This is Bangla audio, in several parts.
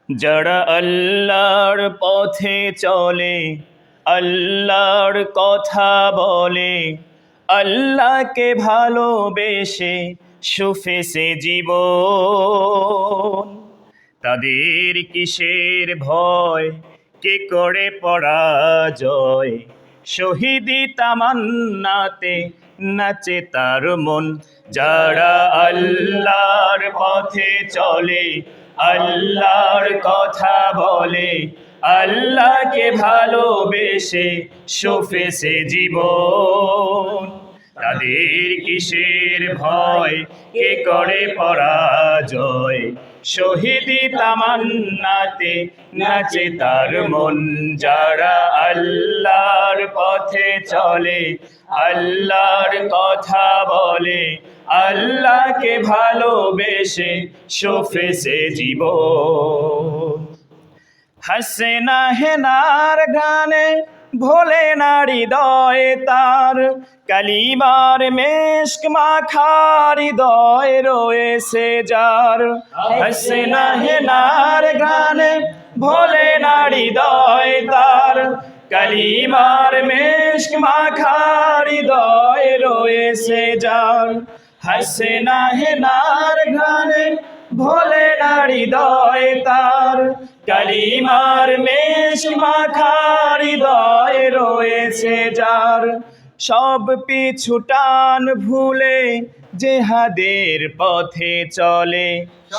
যারা আল্লাহর পথে চলে, আল্লাহর কথা বলে, আল্লাহকে ভালোবেসে সুফেসে জীবন, তাদের কিসের ভয়, কে করে পরাজয়? শহীদি তামান্নাতে নাচে তার মন। যারা আল্লাহর পথে চলে, আল্লাহর কথা বলে, আল্লাহকে ভালোবেসে সুফেসে জীবন, তাদের কিসের ভয়, কে করে পরাজয়? শহীদি তামান্নাতে নাচে তার মন। যারা আল্লাহর পথে চলে, আল্লাহর কথা বলে, আল্লাহকে ভালোবেসে সুফেসে জীবন। হাসেনা হেনার গানে ভোলে না হৃদয় তার, কালিমার মেশক মাখা হৃদয় রয়েছে যার। হাসেনা হেনার গানে ভোলে না হৃদয় তার, কালিমার মেশক মাখা হৃদয় রয়েছে যার। হাসেনা হেনার গানে ভোলে না হৃদয় তার, কালিমার মেশক মাখা হৃদয় রয়েছে যার। সব পিছু টান ভুলে জেহাদের পথে চলে,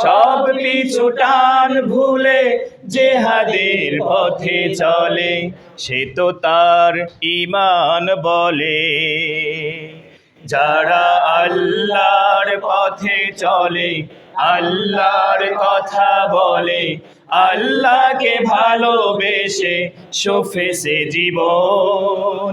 সব পিছু টান ভুলে জেহাদের পথে চলে, সে তো তার ঈমান বলে। যারা আল্লাহর পথে চলে, আল্লাহর কথা বলে, আল্লাহকে ভালোবেসে সুফেসে জীবন,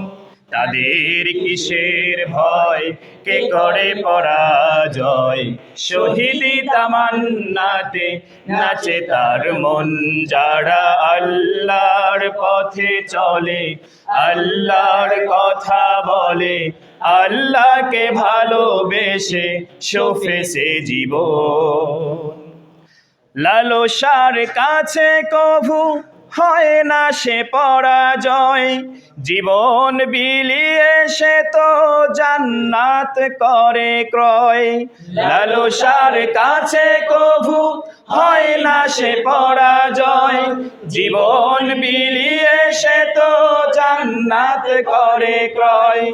তাদের কিসের ভয়, কে করে পরাজয়? শহীদি তামান্নাতে নাচে তার মন। যারা আল্লাহর পথে চলে, আল্লাহর কথা বলে, আল্লাহকে ভালোবেসে সুফেসে জীবন, লালসার কাছে কভু হয় না সে পরাজয়। জীবন বিলিয়ে সে তো জান্নাত করে ক্রয়। লালসার কাছে কভু হয় না সে পরাজয়। জীবন বিলিয়ে সে তো জান্নাত করে ক্রয়।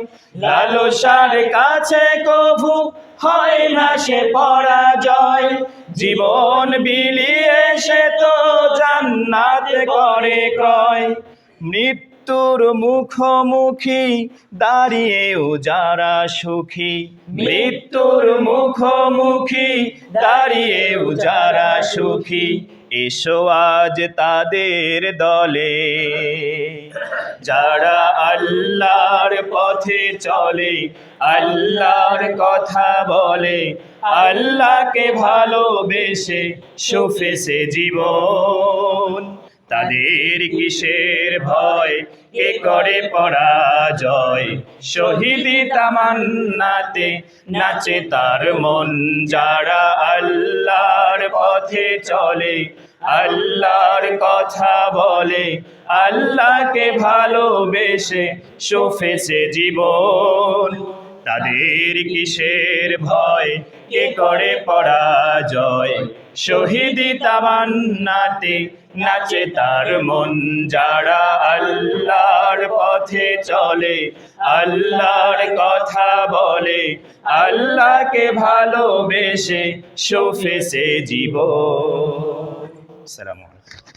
লালসার কাছে কভু হয় না সে পরাজয়। জীবন বিলিয়ে সে তো জান্নাত করে ক্রয়। মৃত্যুর মুখোমুখি দাঁড়িয়েও যারা সুখী, মৃত্যুর মুখোমুখি দাঁড়িয়েও যারা সুখী, এসো আজ তাদের দলে। যারা আল্লাহর পথে চলে, আল্লাহর কথা বলে, আল্লাহকে ভালোবেসে সুফেসে জীবন, তাদের কিসের ভয়, কে করে পরাজয়? শহীদি তামান্নাতে নাচে তার মন। যারা আল্লাহর পথে চলে, আল্লাহর কথা বলে, আল্লাহকে ভালোবেসে সুফেসে জীবন, তাদের কিসের ভয়, কে করে পরাজয়? শহীদি তামান্নাতে নাচে তার মন। যারা আল্লাহর পথে চলে, আল্লাহর কথা বলে, আল্লাহকে ভালোবেসে সুফেসে জীবন। আসসালামু আলাইকুম।